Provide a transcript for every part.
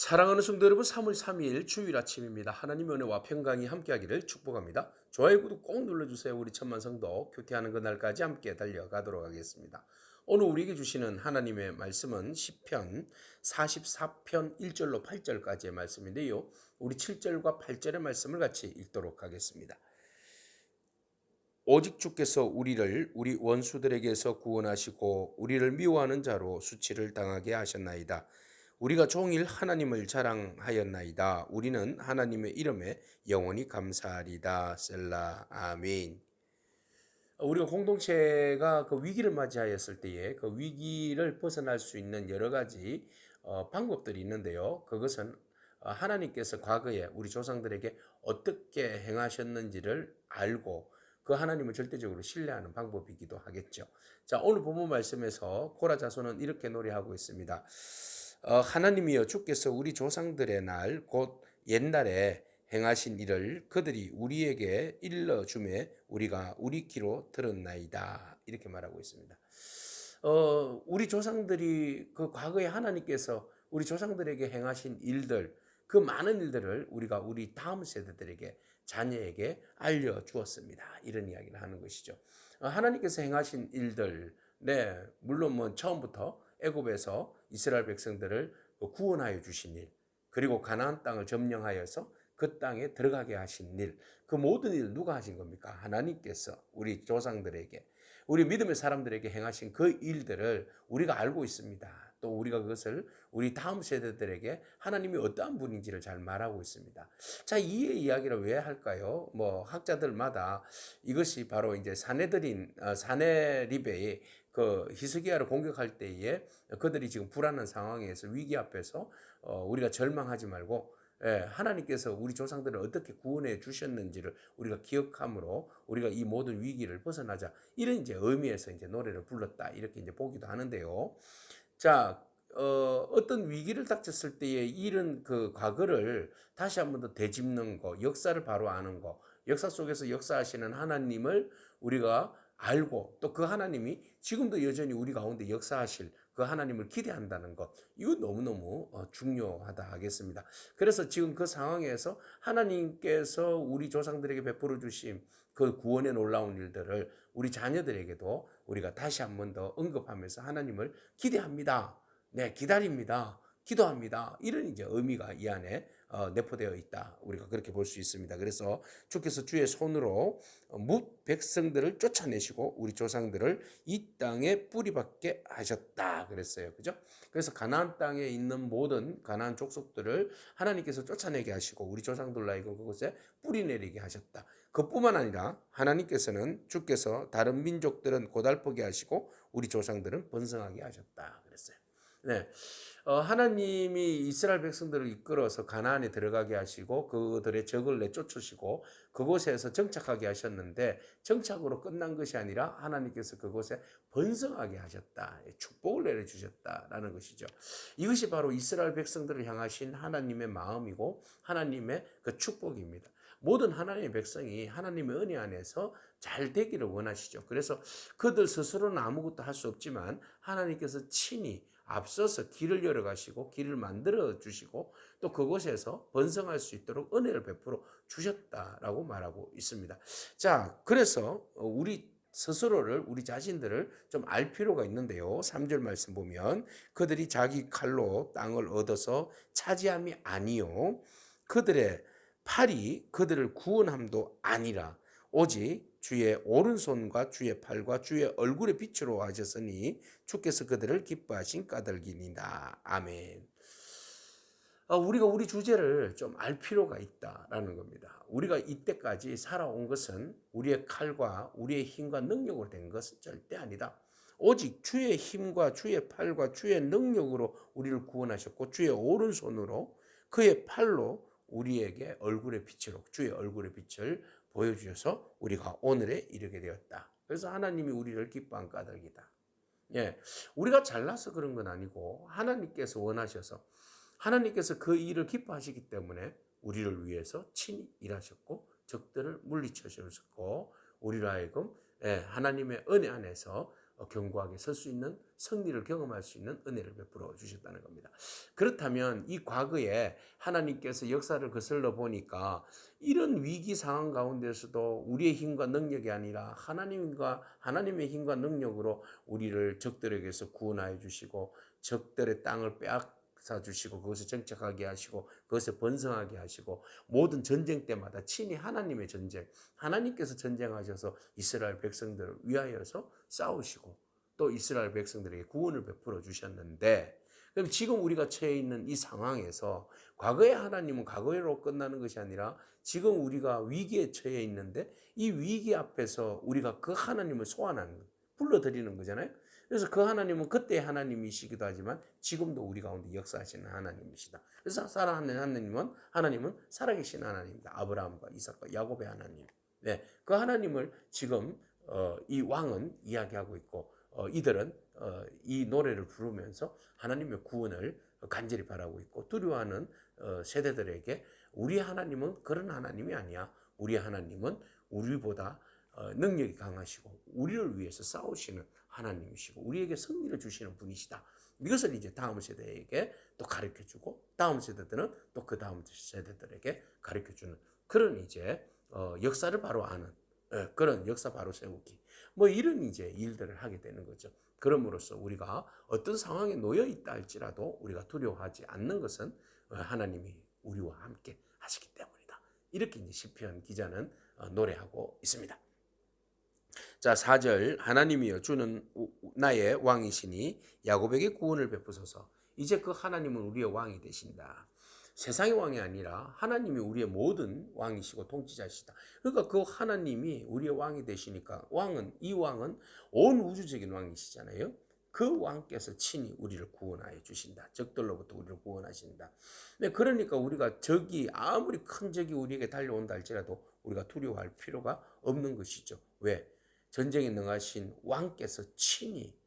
사랑하는 성도 여러분, 3월 3일 주일 아침입니다. 하나님의 은혜와 평강이 함께하기를 축복합니다. 좋아요, 구독 꼭 눌러주세요. 우리 천만 성도 큐티하는 그날까지 함께 달려가도록 하겠습니다. 오늘 우리에게 주시는 하나님의 말씀은 시편 44편 1절로 8절까지의 말씀인데요. 우리 7절과 8절의 말씀을 같이 읽도록 하겠습니다. 오직 주께서 우리를 우리 원수들에게서 구원하시고 우리를 미워하는 자로 수치를 당하게 하셨나이다. 우리가 종일 하나님을 자랑하였나이다. 우리는 하나님의 이름에 영원히 감사하리다. 셀라. 아멘. 우리가 공동체가 그 위기를 맞이하였을 때에 그 위기를 벗어날 수 있는 여러 가지 방법들이 있는데요. 그것은 하나님께서 과거에 우리 조상들에게 어떻게 행하셨는지를 알고 그 하나님을 절대적으로 신뢰하는 방법이기도 하겠죠. 자, 오늘 본문 말씀에서 고라 자손은 이렇게 노래하고 있습니다. 하나님이여, 주께서 우리 조상들의 날 곧 옛날에 행하신 일을 그들이 우리에게 일러주매 우리가 우리 귀로 들었나이다. 이렇게 말하고 있습니다. 우리 조상들이 그 과거에 하나님께서 우리 조상들에게 행하신 일들, 그 많은 일들을 우리가 우리 다음 세대들에게, 자녀에게 알려주었습니다. 이런 이야기를 하는 것이죠. 하나님께서 행하신 일들, 네, 물론 뭐 처음부터 애굽에서 이스라엘 백성들을 구원하여 주신 일, 그리고 가나안 땅을 점령하여서 그 땅에 들어가게 하신 일, 그 모든 일 누가 하신 겁니까? 하나님께서 우리 조상들에게, 우리 믿음의 사람들에게 행하신 그 일들을 우리가 알고 있습니다. 또 우리가 그것을 우리 다음 세대들에게 하나님이 어떠한 분인지를 잘 말하고 있습니다. 자, 이 이야기를 왜 할까요? 뭐 학자들마다 이것이 바로 이제 사내립의 그 히스기야를 공격할 때에 그들이 지금 불안한 상황에서 위기 앞에서 우리가 절망하지 말고, 하나님께서 우리 조상들을 어떻게 구원해 주셨는지를 우리가 기억함으로 우리가 이 모든 위기를 벗어나자, 이런 이제 의미에서 이제 노래를 불렀다, 이렇게 이제 보기도 하는데요. 자, 어떤 위기를 닥쳤을 때에 이런 그 과거를 다시 한번 더 되짚는 거, 역사를 바로 아는 거, 역사 속에서 역사하시는 하나님을 우리가 알고 또 그 하나님이 지금도 여전히 우리 가운데 역사하실 그 하나님을 기대한다는 것, 이거 너무너무 중요하다 하겠습니다. 그래서 지금 그 상황에서 하나님께서 우리 조상들에게 베풀어 주신 그 구원의 놀라운 일들을 우리 자녀들에게도 우리가 다시 한번 더 언급하면서 하나님을 기대합니다. 네, 기다립니다. 기도합니다. 이런 이제 의미가 이 안에 내포되어 있다. 우리가 그렇게 볼 수 있습니다. 그래서 주께서 주의 손으로 뭇 백성들을 쫓아내시고 우리 조상들을 이 땅에 뿌리박게 하셨다. 그랬어요. 그죠? 그래서 가나안 땅에 있는 모든 가나안 족속들을 하나님께서 쫓아내게 하시고 우리 조상들로 하여금 그곳에 뿌리 내리게 하셨다. 그뿐만 아니라 하나님께서는 주께서 다른 민족들은 고달프게 하시고 우리 조상들은 번성하게 하셨다. 그랬어요. 네, 하나님이 이스라엘 백성들을 이끌어서 가나안에 들어가게 하시고 그들의 적을 내쫓으시고 그곳에서 정착하게 하셨는데, 정착으로 끝난 것이 아니라 하나님께서 그곳에 번성하게 하셨다, 축복을 내려주셨다라는 것이죠. 이것이 바로 이스라엘 백성들을 향하신 하나님의 마음이고 하나님의 그 축복입니다. 모든 하나님의 백성이 하나님의 은혜 안에서 잘 되기를 원하시죠. 그래서 그들 스스로는 아무것도 할 수 없지만 하나님께서 친히 앞서서 길을 열어가시고 길을 만들어 주시고 또 그곳에서 번성할 수 있도록 은혜를 베풀어 주셨다라고 말하고 있습니다. 자, 그래서 우리 스스로를, 우리 자신들을 좀 알 필요가 있는데요. 3절 말씀 보면 그들이 자기 칼로 땅을 얻어서 차지함이 아니요 그들의 팔이 그들을 구원함도 아니라 오직 주의 오른손과 주의 팔과 주의 얼굴의 빛으로 하셨으니 주께서 그들을 기뻐하신 까닭이니이다. 아멘. 우리가 우리 주제를 좀 알 필요가 있다라는 겁니다. 우리가 이때까지 살아온 것은 우리의 칼과 우리의 힘과 능력으로 된 것은 절대 아니다. 오직 주의 힘과 주의 팔과 주의 능력으로 우리를 구원하셨고 주의 오른손으로 그의 팔로 우리에게 얼굴의 빛으로 주의 얼굴의 빛을 보여주셔서 우리가 오늘에 이르게 되었다. 그래서 하나님이 우리를 기뻐한 까닭이다. 예, 우리가 잘나서 그런 건 아니고 하나님께서 원하셔서 하나님께서 그 일을 기뻐하시기 때문에 우리를 위해서 친히 일하셨고 적들을 물리쳐 주셨고 우리로 하여금 하나님의 은혜 안에서 견고하게 설 수 있는 승리를 경험할 수 있는 은혜를 베풀어 주셨다는 겁니다. 그렇다면 이 과거에 하나님께서 역사를 거슬러 보니까 이런 위기 상황 가운데서도 우리의 힘과 능력이 아니라 하나님의 힘과 능력으로 우리를 적들에게서 구원하여 주시고 적들의 땅을 빼앗아 주시고 그것을 정착하게 하시고 그것을 번성하게 하시고 모든 전쟁 때마다 친히 하나님의 전쟁, 하나님께서 전쟁하셔서 이스라엘 백성들을 위하여서 싸우시고 또 이스라엘 백성들에게 구원을 베풀어 주셨는데, 그럼 지금 우리가 처해 있는 이 상황에서 과거의 하나님은 과거로 끝나는 것이 아니라 지금 우리가 위기에 처해 있는데 이 위기 앞에서 우리가 그 하나님을 소환하는, 불러들이는 거잖아요. 그래서 그 하나님은 그때의 하나님이시기도 하지만 지금도 우리 가운데 역사하시는 하나님이시다. 그래서 하나님은 살아계신 하나님입니다. 아브라함과 이삭과 야곱의 하나님. 네, 그 하나님을 지금 이 왕은 이야기하고 있고 이들은 이 노래를 부르면서 하나님의 구원을 간절히 바라고 있고 두려워하는 세대들에게 우리 하나님은 그런 하나님이 아니야. 우리 하나님은 우리보다 능력이 강하시고 우리를 위해서 싸우시는 하나님이시고 우리에게 승리를 주시는 분이시다. 이것을 이제 다음 세대에게 또 가르쳐주고 다음 세대들은 또 그 다음 세대들에게 가르쳐주는 그런 이제 역사를 바로 아는 그런 역사 바로 세우기 뭐 이런 이제 일들을 하게 되는 거죠. 그럼으로써 우리가 어떤 상황에 놓여 있다 할지라도 우리가 두려워하지 않는 것은 하나님이 우리와 함께 하시기 때문이다. 이렇게 이제 시편 기자는 노래하고 있습니다. 자, 4절 하나님이여 주는 나의 왕이시니 야곱에게 구원을 베푸소서. 이제 그 하나님은 우리의 왕이 되신다. 세상의 왕이 아니라 하나님이 우리의 모든 왕이시고 통치자시다. 그러니까 그 하나님이 우리의 왕이 되시니까 이 왕은 온 우주적인 왕이시잖아요. 그 왕께서 친히 우리를 구원하여 주신다. 적들로부터 우리를 구원하신다. 네, 그러니까 우리가 아무리 큰 적이 우리에게 달려온다 할지라도 우리가 두려워할 필요가 없는 것이죠. 왜? 전쟁에 능하신 왕께서 친히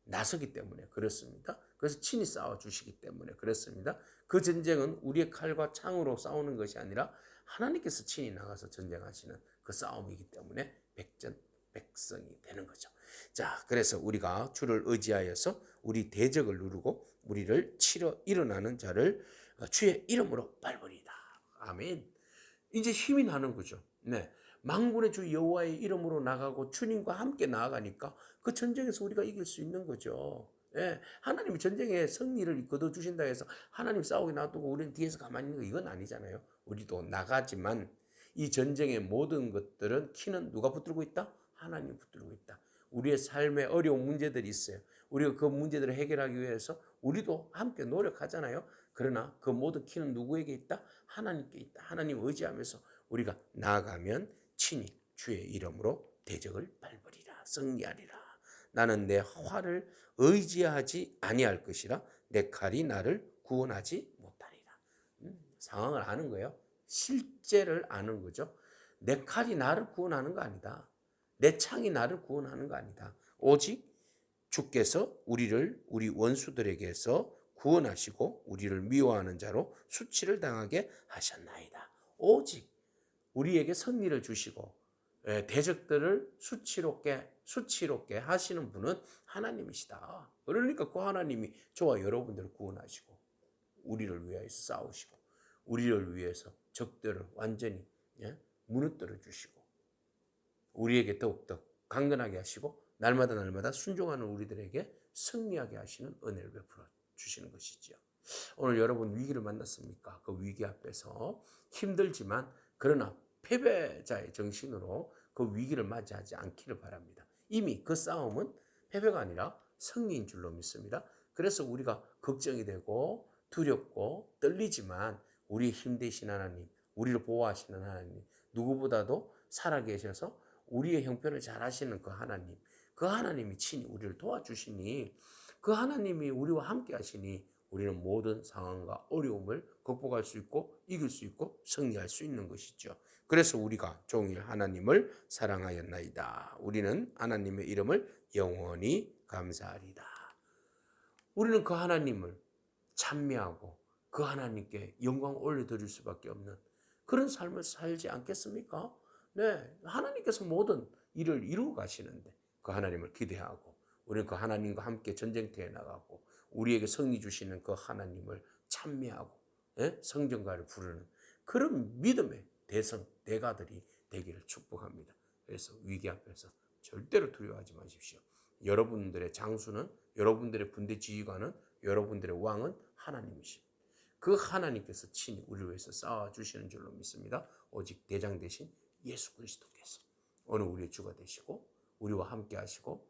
나서기 때문에 그렇습니다. 그래서 친히 싸워주시기 때문에 그렇습니다. 그 전쟁은 우리의 칼과 창으로 싸우는 것이 아니라 하나님께서 친히 나가서 전쟁하시는 그 싸움이기 때문에 백전백승이 되는 거죠. 자, 그래서 우리가 주를 의지하여서 우리 대적을 누르고 우리를 치러 일어나는 자를 주의 이름으로 밟으리다. 아멘. 이제 힘이 나는 거죠. 네. 만군의 주 여호와의 이름으로 나가고 주님과 함께 나아가니까 그 전쟁에서 우리가 이길 수 있는 거죠. 예, 하나님이 전쟁에 승리를 거둬 주신다 해서 하나님 싸우게 놔두고 우리는 뒤에서 가만히 있는 거 이건 아니잖아요. 우리도 나가지만 이 전쟁의 모든 것들은 키는 누가 붙들고 있다? 하나님이 붙들고 있다. 우리의 삶에 어려운 문제들이 있어요. 우리가 그 문제들을 해결하기 위해서 우리도 함께 노력하잖아요. 그러나 그 모든 키는 누구에게 있다? 하나님께 있다. 하나님 의지하면서 우리가 나아가면 친히 주의 이름으로 대적을 밟으리라. 승리하리라. 나는 내 활을 의지하지 아니할 것이라. 내 칼이 나를 구원하지 못하리라. 상황을 아는 거예요. 실제를 아는 거죠. 내 칼이 나를 구원하는 거 아니다. 내 창이 나를 구원하는 거 아니다. 오직 주께서 우리 원수들에게서 구원하시고 우리를 미워하는 자로 수치를 당하게 하셨나이다. 오직 우리에게 승리를 주시고 대적들을 수치롭게 하시는 분은 하나님이시다. 그러니까 그 하나님이 저와 여러분들을 구원하시고 우리를 위해서 싸우시고 우리를 위해서 적들을 완전히 무너뜨려 주시고 우리에게 더욱더 강건하게 하시고 날마다 순종하는 우리들에게 승리하게 하시는 은혜를 베풀어 주시는 것이지요. 오늘 여러분 위기를 만났습니까? 그 위기 앞에서 힘들지만 그러나 패배자의 정신으로 그 위기를 맞이하지 않기를 바랍니다. 이미 그 싸움은 패배가 아니라 승리인 줄로 믿습니다. 그래서 우리가 걱정이 되고 두렵고 떨리지만 우리의 힘 되신 하나님, 우리를 보호하시는 하나님, 누구보다도 살아계셔서 우리의 형편을 잘 하시는 그 하나님이 친히 우리를 도와주시니 그 하나님이 우리와 함께 하시니 우리는 모든 상황과 어려움을 극복할 수 있고 이길 수 있고 승리할 수 있는 것이죠. 그래서 우리가 종일 하나님을 사랑하였나이다. 우리는 하나님의 이름을 영원히 감사하리다. 우리는 그 하나님을 찬미하고 그 하나님께 영광 올려드릴 수밖에 없는 그런 삶을 살지 않겠습니까? 네, 하나님께서 모든 일을 이루어 가시는데 그 하나님을 기대하고 우리는 그 하나님과 함께 전쟁터에 나가고 우리에게 승리 주시는 그 하나님을 찬미하고 성전가를 부르는 그런 믿음의 대가들이 되기를 축복합니다. 그래서 위기 앞에서 절대로 두려워하지 마십시오. 여러분들의 장수는, 여러분들의 군대 지휘관은, 여러분들의 왕은 하나님이십니다. 그 하나님께서 친히 우리를 위해서 싸워주시는 줄로 믿습니다. 오직 대장 대신 예수 그리스도께서 오늘 우리의 주가 되시고 우리와 함께 하시고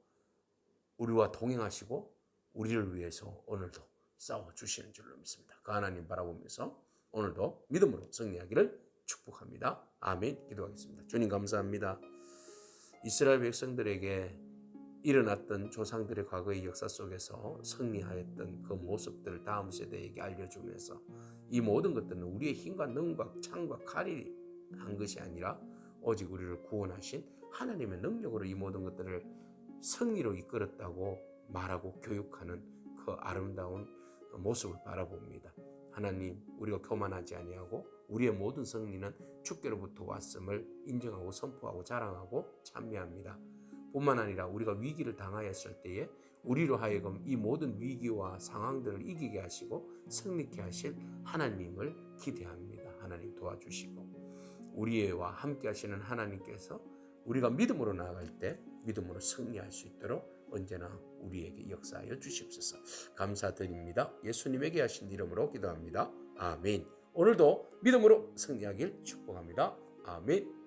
우리와 동행하시고 우리를 위해서 오늘도 싸워주시는 줄로 믿습니다. 그 하나님 바라보면서 오늘도 믿음으로 승리하기를 축복합니다. 아멘. 기도하겠습니다. 주님 감사합니다. 이스라엘 백성들에게 일어났던 조상들의 과거의 역사 속에서 승리하였던 그 모습들을 다음 세대에게 알려주면서 이 모든 것들은 우리의 힘과 능과 창과 칼이 한 것이 아니라 오직 우리를 구원하신 하나님의 능력으로 이 모든 것들을 승리로 이끌었다고 말하고 교육하는 그 아름다운 모습을 바라봅니다. 하나님, 우리가 교만하지 아니하고 우리의 모든 승리는 주께로부터 왔음을 인정하고 선포하고 자랑하고 찬미합니다. 뿐만 아니라 우리가 위기를 당하였을 때에 우리로 하여금 이 모든 위기와 상황들을 이기게 하시고 승리케 하실 하나님을 기대합니다. 하나님 도와주시고 우리와 함께 하시는 하나님께서 우리가 믿음으로 나아갈 때 믿음으로 승리할 수 있도록 언제나 우리에게 역사하여 주시옵소서. 감사드립니다. 예수님에게 하신 이름으로 기도합니다. 아멘. 오늘도 믿음으로 승리하길 축복합니다. 아멘.